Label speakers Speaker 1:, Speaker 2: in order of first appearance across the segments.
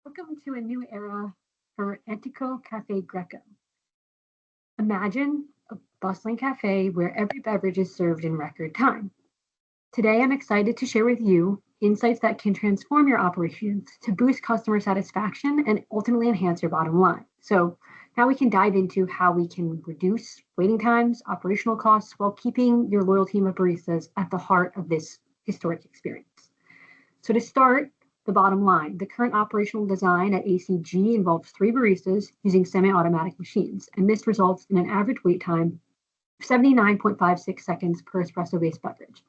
Speaker 1: Welcome to a new era for Antico Cafe Greco. Imagine a bustling cafe where every beverage is served in record time. Today, I'm excited to share with you insights that can transform your operations to boost customer satisfaction and ultimately enhance your bottom line. So, now we can dive into how we can reduce waiting times, operational costs, while keeping your loyal team of baristas at the heart of this historic experience. So to start, the bottom line, the current operational design at ACG involves three baristas using semi-automatic machines, and this results in an average wait time of 79.56 seconds per espresso-based beverage.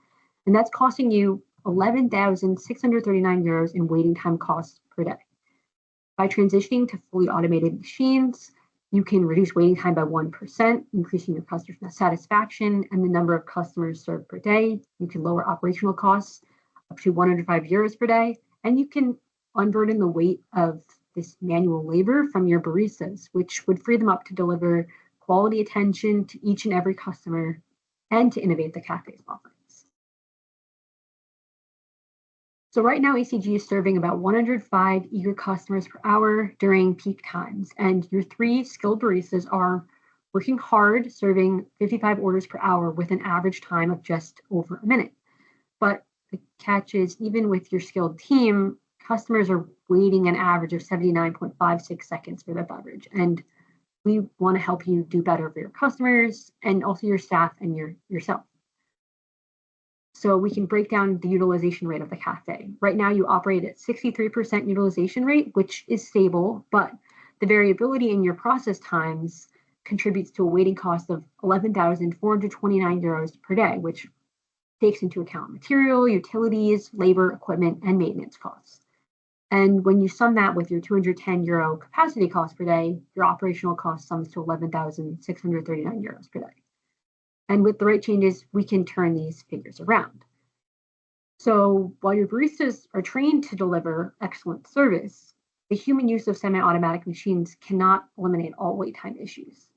Speaker 1: And that's costing you 11,639 euros in waiting time costs per day. By transitioning to fully automated machines, you can reduce waiting time by 1%, increasing your customer satisfaction and the number of customers served per day. You can lower operational costs up to 105 euros per day, and you can unburden the weight of this manual labor from your baristas, which would free them up to deliver quality attention to each and every customer and to innovate the cafe's offerings. So right now, ACG is serving about 105 eager customers per hour during peak times, and your three skilled baristas are working hard, serving 55 orders per hour with an average time of just over a minute. But the catch is, even with your skilled team, customers are waiting an average of 79.56 seconds for their beverage. And we want to help you do better for your customers and also your staff and yourself. So we can break down the utilization rate of the cafe. Right now, you operate at 63% utilization rate, which is stable, but the variability in your process times contributes to a waiting cost of 11,429 euros per day, which takes into account material, utilities, labor, equipment, and maintenance costs. And when you sum that with your 210 euro capacity cost per day, your operational cost sums to 11,639 euros per day. And with the right changes, we can turn these figures around. So while your baristas are trained to deliver excellent service, the human use of semi-automatic machines cannot eliminate all wait time issues.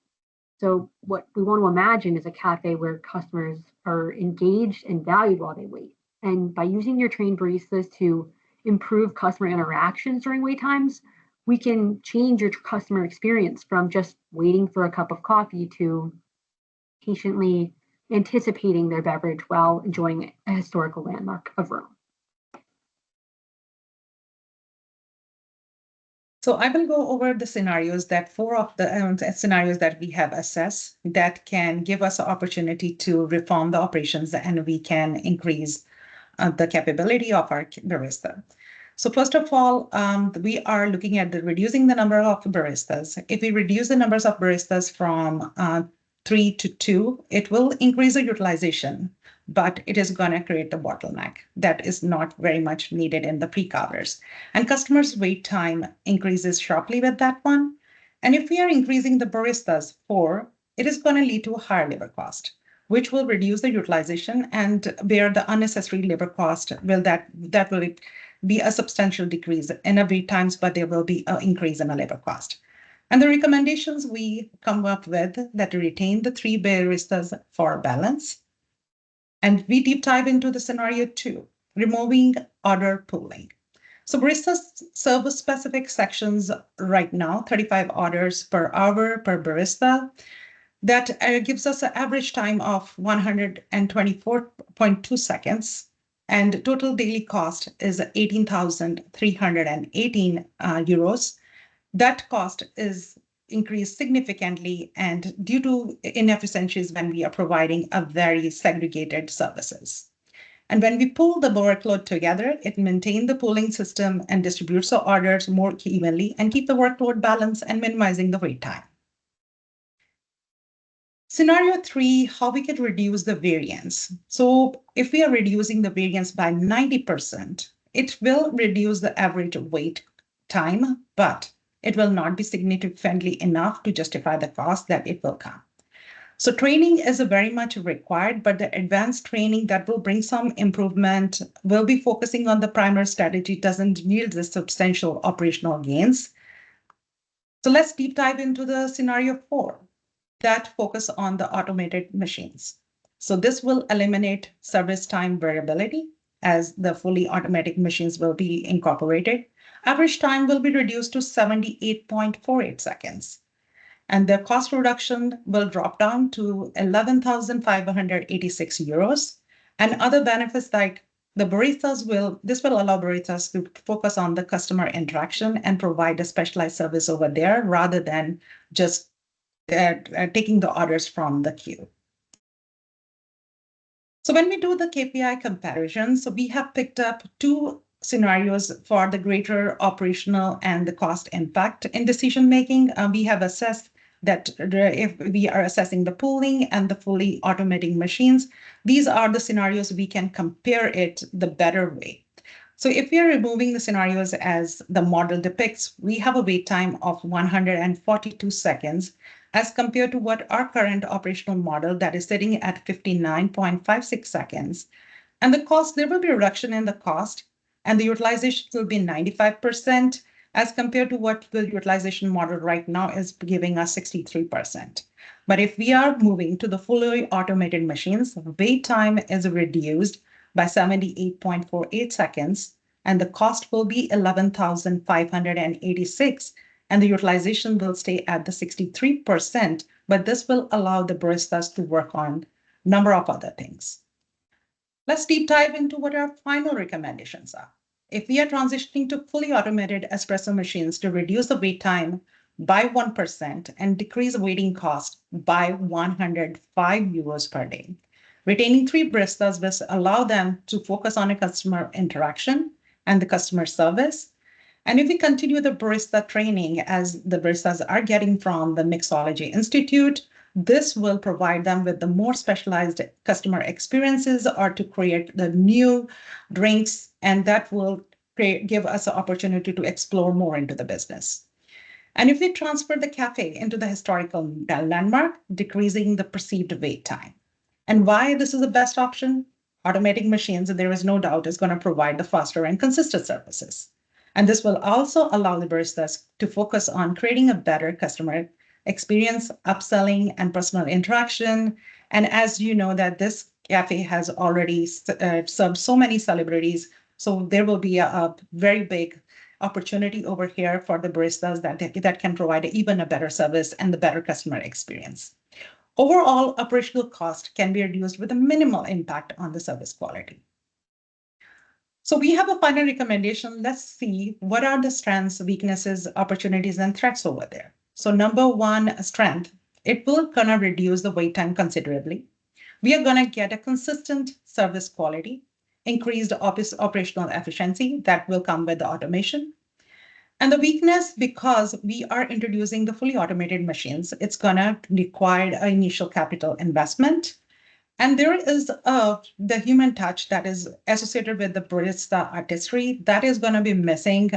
Speaker 1: So what we want to imagine is a cafe where customers are engaged and valued while they wait. And by using your trained baristas to improve customer interactions during wait times, we can change your customer experience from just waiting for a cup of coffee to patiently anticipating their beverage while enjoying a historical landmark of Rome.
Speaker 2: So I will go over the scenarios that four of the scenarios that we have assessed that can give us an opportunity to reform the operations and we can increase the capability of our barista. So first of all, we are looking at reducing the number of baristas. If we reduce the numbers of baristas from 3 to 2, it will increase the utilization, but it is going to create a bottleneck that is not very much needed in the peak hours. And customers' wait time increases sharply with that one. And if we are increasing the baristas 4, it is going to lead to a higher labor cost, which will reduce the utilization and bear the unnecessary labor cost. That will be a substantial decrease in the wait times, but there will be an increase in the labor cost. And the recommendations we come up with that retain the 3 baristas for balance. And we deep dive into the scenario 2, removing order pooling. So baristas serve specific sections right now, 35 orders per hour per barista. That gives us an average time of 124.2 seconds. And total daily cost is 18,318 euros. That cost is increased significantly and due to inefficiencies when we are providing a very segregated services. And when we pull the workload together, it maintains the pooling system and distributes the orders more evenly and keep the workload balance and minimizing the wait time. Scenario 3, how we can reduce the variance. So if we are reducing the variance by 90%, it will reduce the average wait time, but it will not be significantly enough to justify the cost that it will come. So training is very much required, but the advanced training that will bring some improvement will be focusing on the primary strategy, doesn't yield the substantial operational gains. So let's deep dive into the scenario 4 that focus on the automated machines. So this will eliminate service time variability as the fully automatic machines will be incorporated, average time will be reduced to 78.48 seconds. And the cost reduction will drop down to 11,586 euros. And other benefits like this will allow baristas to focus on the customer interaction and provide a specialized service over there rather than just taking the orders from the queue. So when we do the KPI comparison, so we have picked up two scenarios for the greater operational and the cost impact in decision making. We have assessed that if we are assessing the pooling and the fully automating machines, these are the scenarios we can compare it the better way. So if we are removing the scenarios as the model depicts, we have a wait time of 142 seconds as compared to what our current operational model that is sitting at 59.56 seconds. And the cost, there will be a reduction in the cost, and the utilization will be 95% as compared to what the utilization model right now is giving us 63%. But if we are moving to the fully automated machines, wait time is reduced by 78.48 seconds, and the cost will be 11,586, and the utilization will stay at the 63%, but this will allow the baristas to work on a number of other things. Let's deep dive into what our final recommendations are. If we are transitioning to fully automated espresso machines to reduce the wait time by 1% and decrease the waiting cost by 105 euros per day, retaining 3 baristas will allow them to focus on a customer interaction and the customer service. And if we continue the barista training as the baristas are getting from the Mixology Institute, this will provide them with the more specialized customer experiences or to create the new drinks, and that will give us an opportunity to explore more into the business. And if we transfer the cafe into the historical landmark, decreasing the perceived wait time. And why this is the best option? Automatic machines, there is no doubt, is going to provide the faster and consistent services. And this will also allow the baristas to focus on creating a better customer experience, upselling, and personal interaction. And as you know, that this cafe has already served so many celebrities, so there will be a very big opportunity over here for the baristas that can provide even a better service and the better customer experience. Overall, operational cost can be reduced with a minimal impact on the service quality. So we have a final recommendation. Let's see what are the strengths, weaknesses, opportunities, and threats over there. So number one, strength. It will gonna reduce the wait time considerably. We are gonna get a consistent service quality, increased operational efficiency that will come with the automation. And the weakness, because we are introducing the fully automated machines, it's gonna require an initial capital investment. And there is the human touch that is associated with the barista artistry that is going to be missing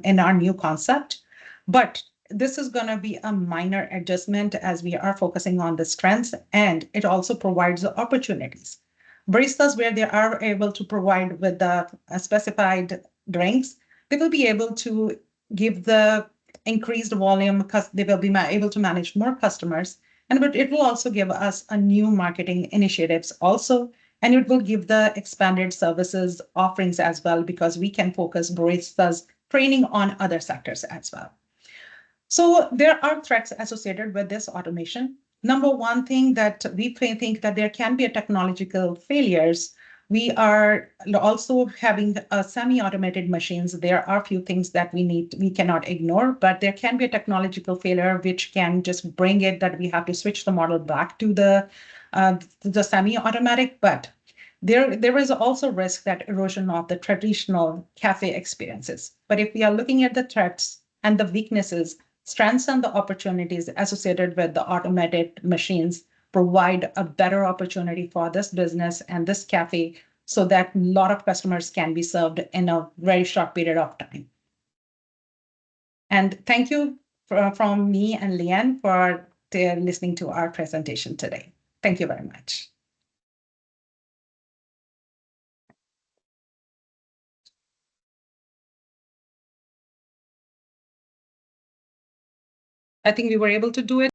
Speaker 2: in our new concept. But this is going to be a minor adjustment as we are focusing on the strengths, and it also provides the opportunities. Baristas, where they are able to provide with the specified drinks, they will be able to give the increased volume because they will be able to manage more customers. But it will also give us a new marketing initiatives also, and it will give the expanded services offerings as well because we can focus baristas training on other sectors as well. So there are threats associated with this automation. Number one thing that we think that there can be a technological failures. We are also having semi-automated machines. There are a few things that we cannot ignore, but there can be a technological failure which can just bring it that we have to switch the model back to the semi-automatic. But there is also risk that erosion of the traditional cafe experiences. But if we are looking at the threats and the weaknesses, strengths and the opportunities associated with the automated machines provide a better opportunity for this business and this cafe so that a lot of customers can be served in a very short period of time. And thank you from me and Leanne for listening to our presentation today. Thank you very much. I think we were able to do it.